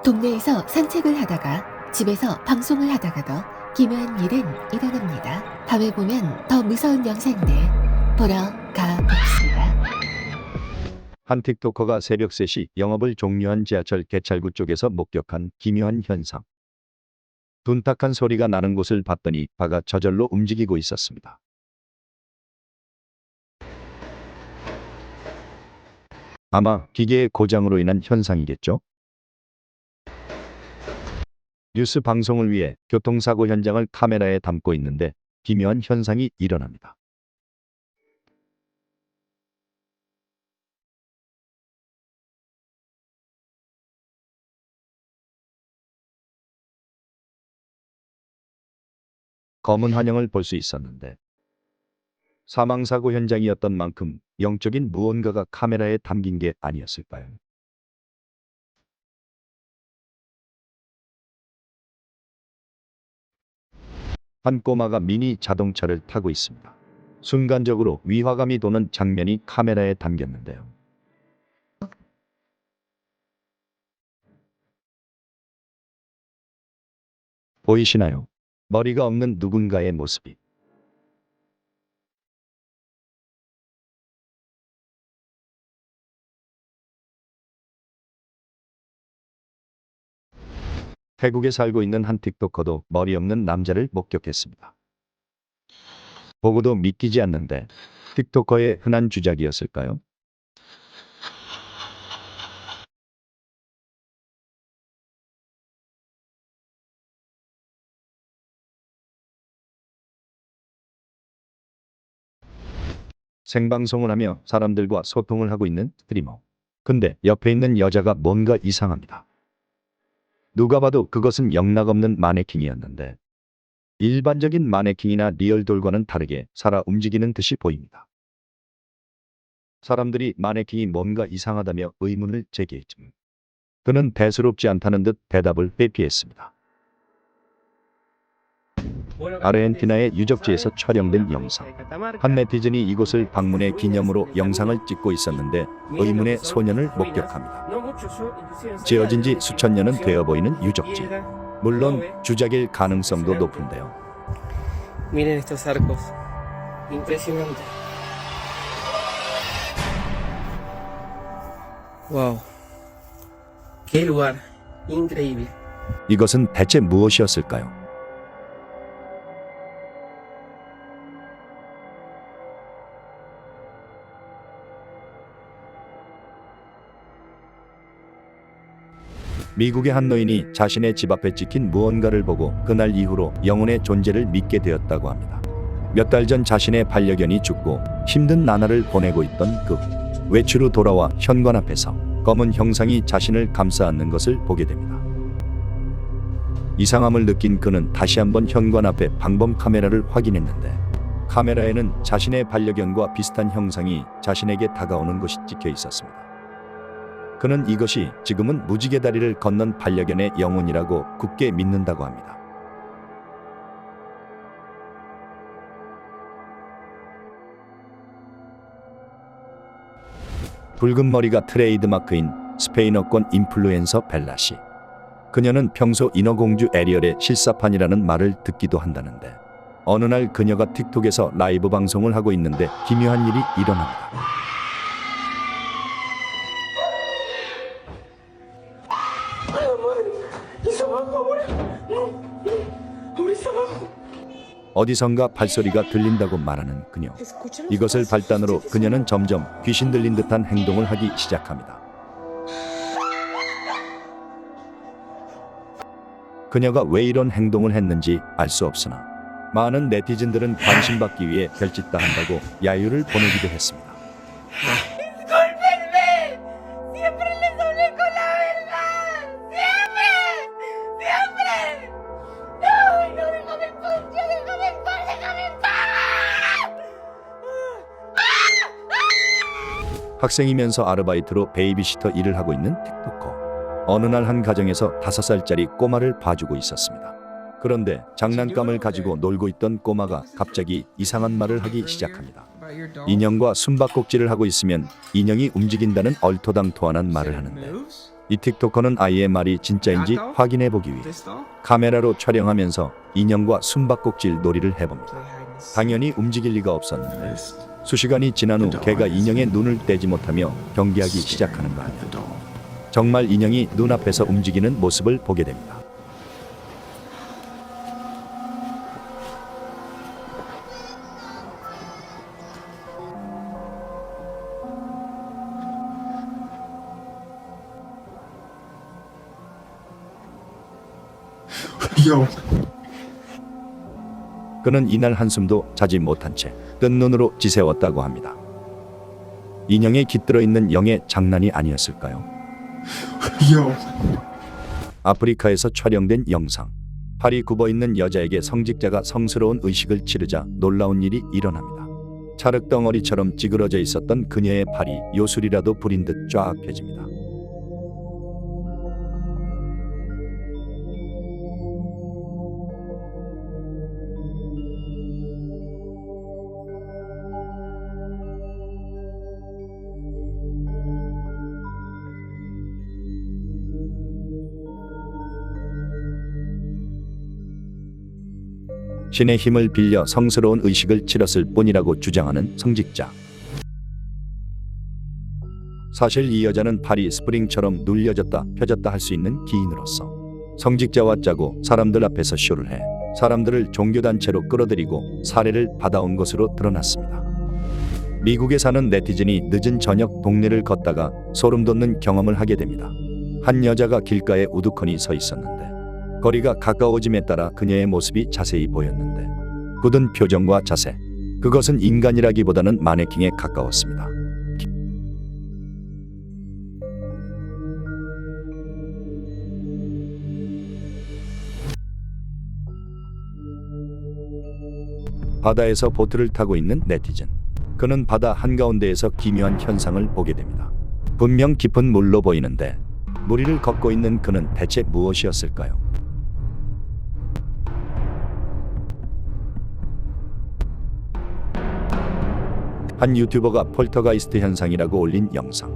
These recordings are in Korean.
동네에서 산책을 하다가 집에서 방송을 하다가도 기묘한 일은 일어납니다. 밤에 보면 더 무서운 영상들 보러 가봅시다. 한 틱토커가 새벽 3시 영업을 종료한 지하철 개찰구 쪽에서 목격한 기묘한 현상. 둔탁한 소리가 나는 곳을 봤더니 바가 저절로 움직이고 있었습니다. 아마 기계의 고장으로 인한 현상이겠죠? 뉴스 방송을 위해 교통사고 현장을 카메라에 담고 있는데 기묘한 현상이 일어납니다. 검은 환영을 볼 수 있었는데 사망사고 현장이었던 만큼 영적인 무언가가 카메라에 담긴 게 아니었을까요? 한 꼬마가 미니 자동차를 타고 있습니다. 순간적으로 위화감이 도는 장면이 카메라에 담겼는데요. 보이시나요? 머리가 없는 누군가의 모습이. 태국에 살고 있는 한 틱토커도 머리 없는 남자를 목격했습니다. 보고도 믿기지 않는데 틱토커의 흔한 주작이었을까요? 생방송을 하며 사람들과 소통을 하고 있는 스트리머. 근데 옆에 있는 여자가 뭔가 이상합니다. 누가 봐도 그것은 영락없는 마네킹이었는데 일반적인 마네킹이나 리얼돌과는 다르게 살아 움직이는 듯이 보입니다. 사람들이 마네킹이 뭔가 이상하다며 의문을 제기했지만 그는 대수롭지 않다는 듯 대답을 회피했습니다. 아르헨티나의 유적지에서 촬영된 영상. 한 네티즌이 이곳을 방문해 기념으로 영상을 찍고 있었는데 의문의 소년을 목격합니다. 지어진 지 수천 년은 되어 보이는 유적지. 물론 주작일 가능성도 높은데요. Miren estos arcos, impresionante. Wow, qué lugar increíble. 이것은 대체 무엇이었을까요? 미국의 한 노인이 자신의 집 앞에 찍힌 무언가를 보고 그날 이후로 영혼의 존재를 믿게 되었다고 합니다. 몇 달 전 자신의 반려견이 죽고 힘든 나날을 보내고 있던 그 외출 후 돌아와 현관 앞에서 검은 형상이 자신을 감싸 안는 것을 보게 됩니다. 이상함을 느낀 그는 다시 한번 현관 앞에 방범 카메라를 확인했는데 카메라에는 자신의 반려견과 비슷한 형상이 자신에게 다가오는 것이 찍혀 있었습니다. 그는 이것이 지금은 무지개 다리를 건넌 반려견의 영혼이라고 굳게 믿는다고 합니다. 붉은 머리가 트레이드마크인 스페인어권 인플루엔서 벨라씨. 그녀는 평소 인어공주 에리얼의 실사판이라는 말을 듣기도 한다는데 어느 날 그녀가 틱톡에서 라이브 방송을 하고 있는데 기묘한 일이 일어납니다. 어디선가 발소리가 들린다고 말하는 그녀. 이것을 발단으로 그녀는 점점 귀신 들린 듯한 행동을 하기 시작합니다. 그녀가 왜 이런 행동을 했는지 알 수 없으나 많은 네티즌들은 관심받기 위해 별짓 다 한다고 야유를 보내기도 했습니다. Discúlpenme, siempre les hablé con la verdad, siempre. Ay, no, déjame en paz, ya déjame en paz, déjame en paz. 학생이면서 아르바이트로 베이비시터 일을 하고 있는 틱토커. 어느 날 한 가정에서 5살짜리 꼬마를 봐주고 있었습니다. 그런데 장난감을 가지고 놀고 있던 꼬마가 갑자기 이상한 말을 하기 시작합니다. 인형과 숨바꼭질을 하고 있으면 인형이 움직인다는 얼토당토하는 말을 하는데 이 틱토커는 아이의 말이 진짜인지 확인해 보기 위해 카메라로 촬영하면서 인형과 숨바꼭질 놀이를 해봅니다. 당연히 움직일 리가 없었는데 수시간이 지난 후 개가 인형의 눈을 떼지 못하며 경기하기 시작하는 거 아니야. 정말 인형이 눈앞에서 움직이는 모습을 보게 됩니다. Yo. 그는 이날 한숨도 자지 못한 채 뜬 눈으로 지새웠다고 합니다. 인형에 깃들어 있는 영의 장난이 아니었을까요? Yo. 아프리카에서 촬영된 영상. 팔이 굽어 있는 여자에게 성직자가 성스러운 의식을 치르자 놀라운 일이 일어납니다. 찰흙덩어리처럼 찌그러져 있었던 그녀의 팔이 요술이라도 부린 듯 쫙 펴집니다. 신의 힘을 빌려 성스러운 의식을 치렀을 뿐이라고 주장하는 성직자. 사실 이 여자는 팔이 스프링처럼 눌려졌다 펴졌다 할 수 있는 기인으로서 성직자와 짜고 사람들 앞에서 쇼를 해 사람들을 종교단체로 끌어들이고 사례를 받아온 것으로 드러났습니다. 미국에 사는 네티즌이 늦은 저녁 동네를 걷다가 소름 돋는 경험을 하게 됩니다. 한 여자가 길가에 우두커니 서 있었는데 거리가 가까워짐에 따라 그녀의 모습이 자세히 보였는데 굳은 표정과 자세, 그것은 인간이라기보다는 마네킹에 가까웠습니다. 바다에서 보트를 타고 있는 네티즌. 그는 바다 한가운데에서 기묘한 현상을 보게 됩니다. 분명 깊은 물로 보이는데 물 위를 걷고 있는 그는 대체 무엇이었을까요? 한 유튜버가 폴터가이스트 현상이라고 올린 영상.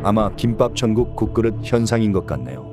아마 김밥 천국 국그릇 현상인 것 같네요.